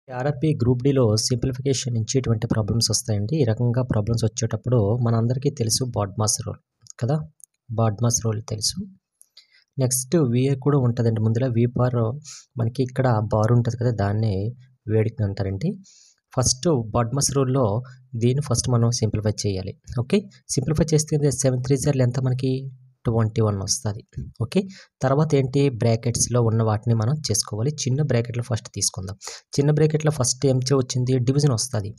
RRB group డీలో simplification నుంచి ఇటువంటి ప్రాబ్లమ్స్ వస్తాయండి. ఈ రకంగా ప్రాబ్లమ్స్ వచ్చేటప్పుడు మనందరికీ తెలుసు బాడ్మాస్ రూల్ కదా! బాడ్మాస్ రూల్ తెలుసు. నెక్స్ట్ వీఏ కూడా ఉంటదండి. ముందుల వి బార్ మనకి ఇక్కడ బార్ ఉంటది కదా! దాన్నే వేడిక అంటారండి. ఫస్ట్ బాడ్మాస్ రూల్‌లో దీన్ని ఫస్ట్ మనం సింప్లిఫై చేయాలి. ఓకే. సింప్లిఫై చేస్తే 7 3 సార్లు ఎంత మనకి 21 వస్తది. ఓకే. తర్వాత ఏంటి బ్రాకెట్స్‌లో ఉన్న వాటిని మనం చేసుకోవాలి. చిన్న బ్రాకెట్‌లో ఫస్ట్ తీసుకుందాం. చిన్న బ్రాకెట్‌లో ఫస్ట్ ఏం వచ్చింది డివిజన్ వస్తది.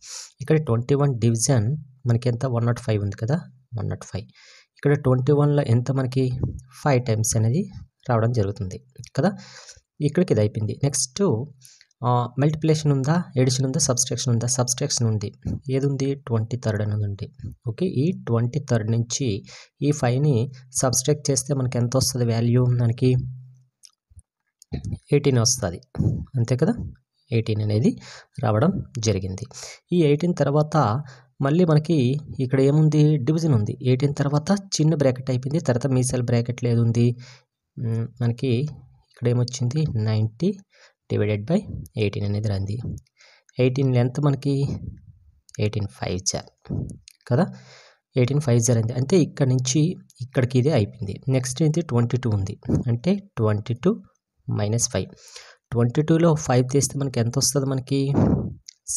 ఇక్కడ 21 డివిజన్ మనకి ఎంత 105 ఉంది కదా! 105. ఇక్కడ 21లో ఎంత మనకి 5 టైమ్స్ అనేది రావడం జరుగుతుంది కదా! ఇక్కడికి ఇది అయిపోయింది. నెక్స్ట్ మల్టిప్లికేషన్ ఉందా, ఎడిషన్ ఉందా, సబ్‌స్ట్రాక్షన్ ఉందా? సబ్‌స్ట్రాక్షన్ ఉంది. ఏదుంది 23 అనేది ఉంది. ఓకే. ఈ 23 నుంచి ఈ 5ని సబ్‌స్ట్రాక్ట్ చేస్తే మనకి ఎంత వస్తది వాల్యూ మనకి 18 వస్తది. అంతే కదా! 18 అనేది రావడం జరిగింది. ఈ 18 తర్వాత మళ్ళీ మనకి ఇక్కడ ఏముంది డివిజన్ ఉంది. 18 తర్వాత చిన్న బ్రాకెట్ అయిపోయింది. తర్వాత మీసల్ బ్రాకెట్‌లో ఏదుంది మనకి ఇక్కడ ఏమొచ్చింది 90 డివైడెడ్ బై 18 అనేది రాంది. 18 ఎంత మనకి 18 5 జార్ కదా! 18 5 జార్ అయింది. అంటే ఇక్కడ నుంచి ఇక్కడికి ఇదే అయిపోయింది. నెక్స్ట్ ఏంటి 22 ఉంది. అంటే 22 మైనస్ 5. 22లో 5 తీస్తే మనకి ఎంత వస్తది మనకి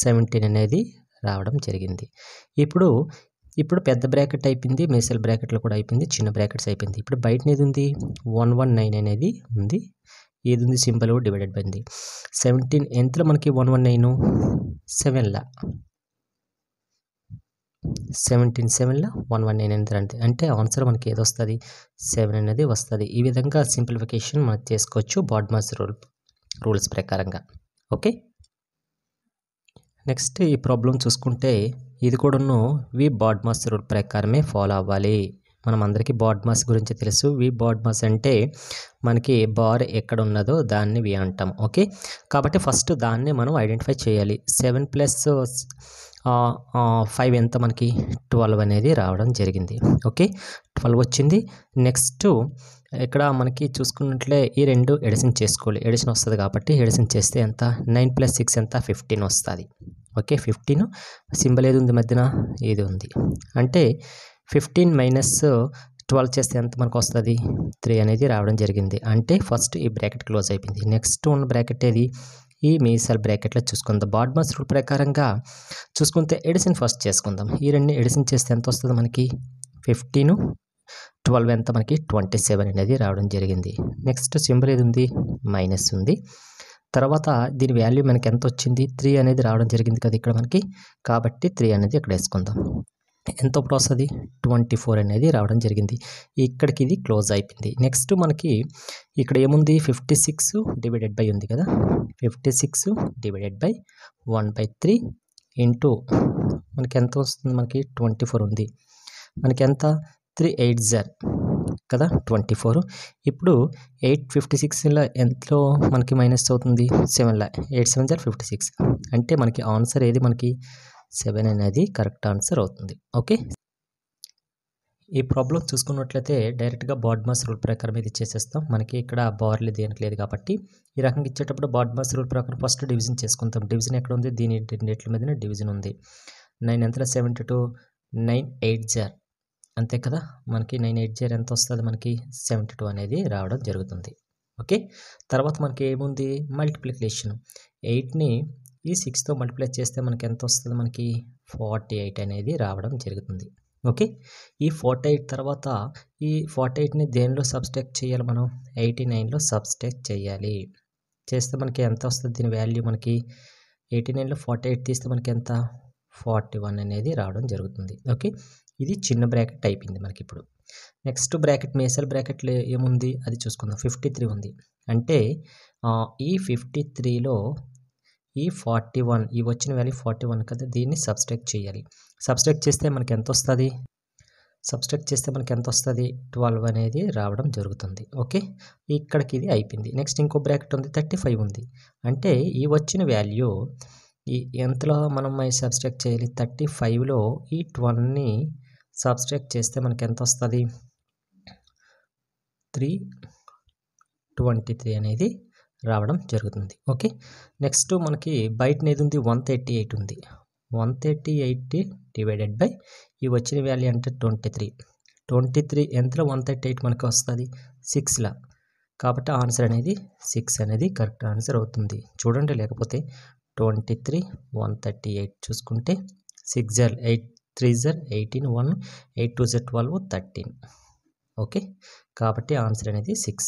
17 అనేది రావడం జరిగింది. ఇప్పుడు పెద్ద బ్రాకెట్ అయిపోయింది. మీసల్ బ్రాకెట్‌లో కూడా అయిపోయింది. చిన్న బ్రాకెట్స్ అయిపోయింది. ఇప్పుడు బయటనేది ఉంది 119 అనేది ఉంది. ఏదుంది సింబల్ డివైడెడ్ బై ఉంది. 17 ఎంతలో మనకి 119 7ల 17 7ల 119 ఎంత అంటే ఆన్సర్ మనకి ఏదొస్తది 7 అనేది వస్తది. ఈ విధంగా సింప్లిఫికేషన్ మనం చేసుకోవచ్చు బాడ్మాస్ రూల్స్ ప్రకారంగా. ఓకే. నెక్స్ట్ ఈ ప్రాబ్లం చూసుకుంటే ఇది కూడాను వి బాడ్మాస్ రూల్ ప్రకారమే ఫాలో అవ్వాలి. మనం అందరికీ బాడ్మాస్ గురించి తెలుసు. వి బాడ్మాస్ అంటే మనకి బార్ ఎక్కడ ఉన్నదో దాన్ని వి అంటాం. ఓకే. కాబట్టి ఫస్ట్ దాన్ని మనం ఐడెంటిఫై చేయాలి. 7 ప్లస్ 5 ఎంత మనకి 12 అనేది రావడం జరిగింది. ఓకే. 12 వచ్చింది. నెక్స్ట్ ఇక్కడ మనకి చూసుకున్నట్లే ఈ రెండు ఎడిషన్ చేసుకోవాలి. ఎడిషన్ వస్తది కాబట్టి ఎడిషన్ చేస్తే ఎంత 9 ప్లస్ 6 ఎంత 15 వస్తది. ఓకే. 15 సింబల్ ఏది ఉంది మధ్యన ఇది ఉంది. అంటే 15 మైనస్ 12 చేస్తే ఎంత మనకు వస్తది 3 అనేది రావడం జరిగింది. అంటే ఫస్ట్ ఈ బ్రాకెట్ క్లోజ్ అయిపోయింది. నెక్స్ట్ ఉన్న బ్రాకెట్ ఏది ఈ మీసల్ బ్రాకెట్‌లో చూసుకుందాం. బాడ్మాస్ రూల్ ప్రకారంగా చూసుకుంటే ఎడిషన్ ఫస్ట్ చేసుకుందాం. ఈ రెండిని ఎడిషన్ చేస్తే ఎంత వస్తది మనకి 15 12 ఎంత మనకి 27 అనేది రావడం జరిగింది. నెక్స్ట్ సింబల్ ఏది ఉంది మైనస్ ఉంది. తర్వాత దీని వాల్యూ మనకి ఎంత వచ్చింది 3 అనేది రావడం జరిగింది కదా ఇక్కడ మనకి. కాబట్టి 3 అనేది ఇక్కడ వేసుకుందాం. ఎంత ఇప్పుడు వస్తది 24 అనేది రావడం జరిగింది. ఇక్కడికి ఇది క్లోజ్ అయిపోయింది. నెక్స్ట్ మనకి ఇక్కడ ఏముంది 56 డివైడెడ్ బై ఉంది కదా! 56 డివైడెడ్ బై 1/3 ఇంటూ మనకి ఎంత వస్తుంది మనకి 24 ఉంది. మనకి ఎంత 3 8 జార్ కదా 24. ఇప్పుడు 856ల ఎంతలో మనకి మైనస్ అవుతుంది 7ల 8 7 జార్ 56. అంటే మనకి ఆన్సర్ ఏది మనకి 7 అనేది కరెక్ట్ ఆన్సర్ అవుతుంది. ఓకే. ఈ ప్రాబ్లం చూసుకున్నట్లయితే డైరెక్ట్‌గా బాడ్మాస్ రూల్ ప్రకారం ఇది చేసేస్తాం. మనకి ఇక్కడ బార్లు దేనికి లేదు కాబట్టి ఈ రకంగా ఇచ్చేటప్పుడు బాడ్మాస్ రూల్ ప్రకారం ఫస్ట్ డివిజన్ చేసుకుంటాం. డివిజన్ ఎక్కడ ఉంది దీని రెండిట్ల మీదనే డివిజన్ ఉంది. 9 ఎంతలో 72 9 8 జార్ అంతే కదా! మనకి 9 8 జార్ ఎంత వస్తది మనకి 72 అనేది రావడం జరుగుతుంది. ఓకే. తర్వాత మనకి ఏముంది మల్టిప్లికేషన్ 8ని ఈ 6తో మల్టిప్లై చేస్తే మనకి ఎంత వస్తది మనకి 48 అనేది రావడం జరుగుతుంది. ఓకే. ఈ 48 తర్వాత ఈ 48ని దేనిలో సబ్‌స్ట్రాక్ట్ చేయాలి మనం 89లో సబ్‌స్ట్రాక్ట్ చేయాలి. చేస్తే మనకి ఎంత వస్తది దీని వాల్యూ మనకి 89లో 48 తీస్తే మనకి ఎంత 41 అనేది రావడం జరుగుతుంది. ఓకే. ఇది చిన్న బ్రాకెట్ అయిపోయింది మనకిప్పుడు. నెక్స్ట్ బ్రాకెట్ మీసల్ బ్రాకెట్‌లో ఏముంది అది చూసుకుందాం. 53 ఉంది. అంటే ఈ 53లో ఈ 41 ఈ వచ్చిన వాల్యూ 41 కదా! దీన్ని సబ్‌స్ట్రాక్ట్ చేయాలి. సబ్‌స్ట్రాక్ట్ చేస్తే మనకి ఎంత వస్తది? సబ్‌స్ట్రాక్ట్ చేస్తే మనకి ఎంత వస్తది 12 అనేది రావడం జరుగుతుంది. ఓకే. ఇక్కడికి ఇది అయిపోయింది. నెక్స్ట్ ఇంకో బ్రాకెట్ ఉంది 35 ఉంది. అంటే ఈ వచ్చిన వాల్యూ ఈ ఎంతలో మనం సబ్‌స్ట్రాక్ట్ చేయాలి 35లో ఈ 12ని సబ్‌స్ట్రాక్ట్ చేస్తే మనకి ఎంత వస్తది 323 అనేది రావడం జరుగుతుంది. ఓకే, నెక్స్ట్ మనకి బయట ఏది ఉంది 138 ఉంది. 138 డివైడెడ్ బై ఈ వచ్చిన వాల్యూ అంటే 23 ఎంతలో 138 మనకు వస్తుంది 6లా. కాబట్టి ఆన్సర్ అనేది 6 అనేది కరెక్ట్ ఆన్సర్ అవుతుంది. చూడండి, లేకపోతే 23 138 చూసుకుంటే 6 జర్ 8 3 జర్ 18 1 8 2 జర్ 12 13. ఓకే, కాబట్టి ఆన్సర్ అనేది 6.